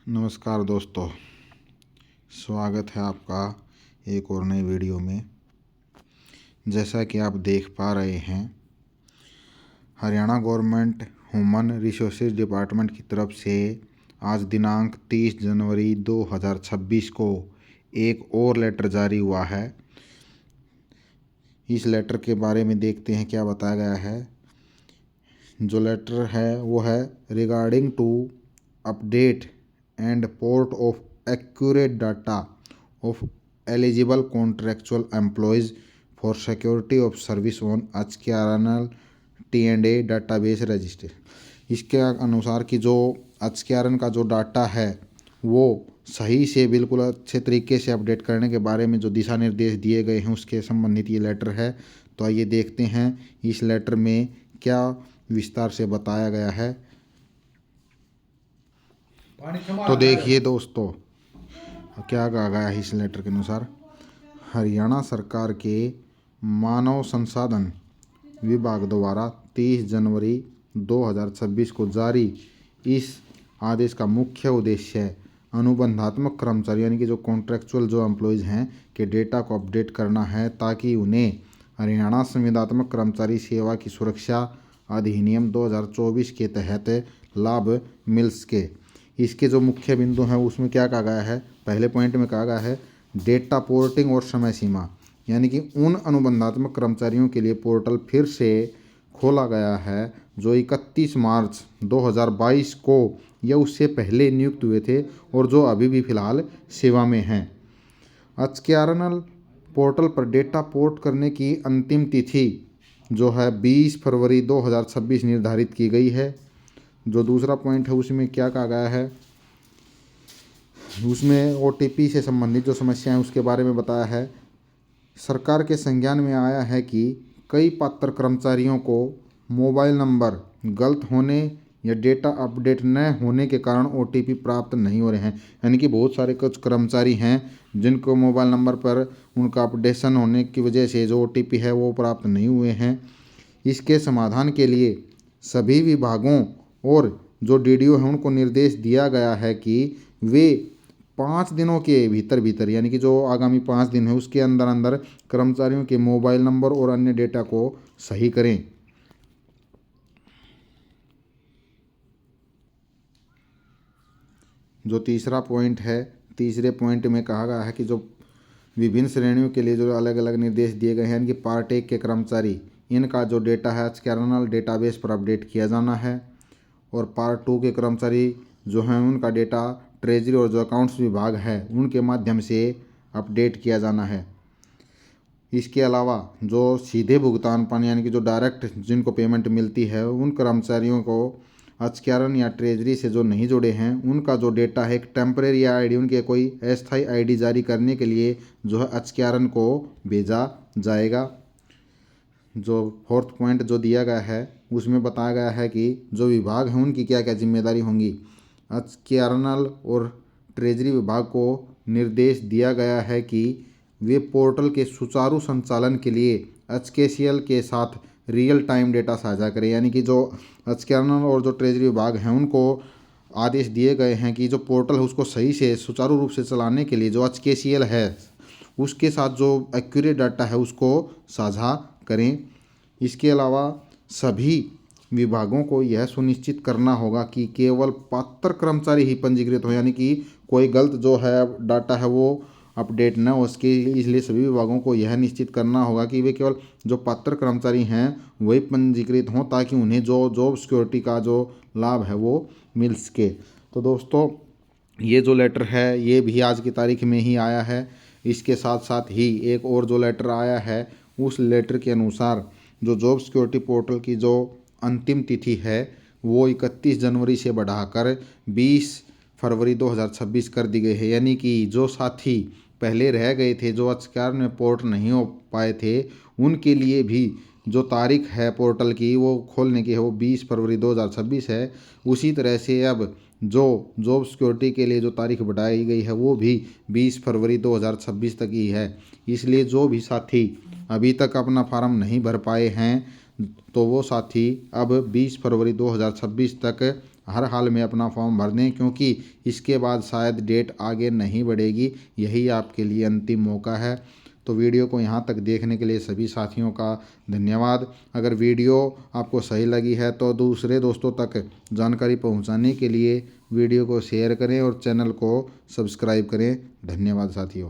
नमस्कार दोस्तों, स्वागत है आपका एक और नई वीडियो में। जैसा कि आप देख पा रहे हैं, Haryana government human resources department की तरफ से आज दिनांक 30 जनवरी 2026 को एक और लेटर जारी हुआ है। इस लेटर के बारे में देखते हैं क्या बताया गया है। जो लेटर है वो है regarding to update and port of accurate data of eligible contractual employees for security of service on HKRNL T&A database register। इसके अनुसार कि जो HKRN का जो डाटा है वो सही से बिल्कुल अच्छे तरीके से अपडेट करने के बारे में जो दिशा निर्देश दिए गए हैं उसके संबंधित ये लेटर है। तो आइए देखते हैं इस लेटर में क्या विस्तार से बताया गया है। तो देखिए दोस्तों, क्या कहा गया है इस लेटर के अनुसार। हरियाणा सरकार के मानव संसाधन विभाग द्वारा 30 जनवरी 2026 को जारी इस आदेश का मुख्य उद्देश्य अनुबंधात्मक कर्मचारी यानी कि जो कॉन्ट्रैक्चुअल जो एम्प्लॉयज़ हैं के डेटा को अपडेट करना है ताकि उन्हें हरियाणा संविदात्मक कर्मचारी सेवा की सुरक्षा अधिनियम 2024 के तहत लाभ मिल सके। इसके जो मुख्य बिंदु हैं उसमें क्या कहा गया है। पहले पॉइंट में कहा गया है डेटा पोर्टिंग और समय सीमा, यानी कि उन अनुबंधात्मक कर्मचारियों के लिए पोर्टल फिर से खोला गया है जो 31 मार्च 2022 को या उससे पहले नियुक्त हुए थे और जो अभी भी फिलहाल सेवा में हैं। HKRNL पोर्टल पर डेटा पोर्ट करने की अंतिम तिथि जो है 20 फरवरी 2026 निर्धारित की गई है। जो दूसरा पॉइंट है उसमें क्या कहा गया है, उसमें OTP से संबंधित जो समस्या है उसके बारे में बताया है। सरकार के संज्ञान में आया है कि कई पात्र कर्मचारियों को मोबाइल नंबर गलत होने या डेटा अपडेट न होने के कारण OTP प्राप्त नहीं हो रहे हैं। यानी कि बहुत सारे कुछ कर्मचारी हैं जिनको मोबाइल नंबर पर उनका अपडेशन होने की वजह से जो OTP है वो प्राप्त नहीं हुए हैं। इसके समाधान के लिए सभी विभागों और जो DDO हैं उनको निर्देश दिया गया है कि वे 5 दिनों के भीतर यानी कि जो आगामी 5 दिन है उसके अंदर कर्मचारियों के मोबाइल नंबर और अन्य डेटा को सही करें। जो तीसरा पॉइंट है, तीसरे पॉइंट में कहा गया है कि जो विभिन्न श्रेणियों के लिए जो अलग अलग निर्देश दिए गए हैं, यानी कि पार्ट 1 के कर्मचारी इनका जो डेटा है HKRNL डेटाबेस पर अपडेट किया जाना है और पार्ट 2 के कर्मचारी जो हैं उनका डेटा ट्रेजरी और जो अकाउंट्स विभाग है उनके माध्यम से अपडेट किया जाना है। इसके अलावा जो सीधे भुगतान पाने यानी कि जो डायरेक्ट जिनको पेमेंट मिलती है उन कर्मचारियों को HKRN या ट्रेजरी से जो नहीं जुड़े हैं उनका जो डेटा है एक टेम्परेरी ID उनके कोई अस्थायी ID जारी करने के लिए जो है HKRN को भेजा जाएगा। जो फोर्थ पॉइंट जो दिया गया है उसमें बताया गया है कि जो विभाग हैं उनकी क्या क्या जिम्मेदारी होंगी। HKRNL और ट्रेजरी विभाग को निर्देश दिया गया है कि वे पोर्टल के सुचारू संचालन के लिए HKCL के साथ रियल टाइम डेटा साझा करें। यानी कि जो HKRNL और जो ट्रेजरी विभाग हैं उनको आदेश दिए गए हैं कि जो पोर्टल है उसको सही से सुचारू रूप से चलाने के लिए जो HKCL है उसके साथ जो एक्यूरेट डाटा है उसको साझा करें। इसके अलावा सभी विभागों को यह सुनिश्चित करना होगा कि केवल पात्र कर्मचारी ही पंजीकृत हो, यानी कि कोई गलत जो है डाटा है वो अपडेट न हो सके। इसलिए सभी विभागों को यह निश्चित करना होगा कि वे केवल जो पात्र कर्मचारी हैं वही पंजीकृत हों ताकि उन्हें जो जॉब सिक्योरिटी का जो लाभ है वो मिल सके। तो दोस्तों, ये जो लेटर है ये भी आज की तारीख में ही आया है। इसके साथ साथ ही एक और जो लेटर आया है उस लेटर के अनुसार जो जॉब सिक्योरिटी पोर्टल की जो अंतिम तिथि है वो 31 जनवरी से बढ़ाकर 20 फरवरी 2026 कर दी गई है। यानी कि जो साथी पहले रह गए थे जो HKRN में पोर्ट नहीं हो पाए थे उनके लिए भी जो तारीख है पोर्टल की वो खोलने की है वो 20 फरवरी 2026 है। उसी तरह से अब जो जॉब सिक्योरिटी के लिए जो तारीख बढ़ाई गई है वो भी 20 फरवरी 2026 तक ही है। इसलिए जो भी साथी अभी तक अपना फॉर्म नहीं भर पाए हैं तो वो साथी अब 20 फरवरी 2026 तक हर हाल में अपना फॉर्म भर दें, क्योंकि इसके बाद शायद डेट आगे नहीं बढ़ेगी। यही आपके लिए अंतिम मौका है। तो वीडियो को यहाँ तक देखने के लिए सभी साथियों का धन्यवाद। अगर वीडियो आपको सही लगी है तो दूसरे दोस्तों तक जानकारी पहुँचाने के लिए वीडियो को शेयर करें और चैनल को सब्सक्राइब करें। धन्यवाद साथियों।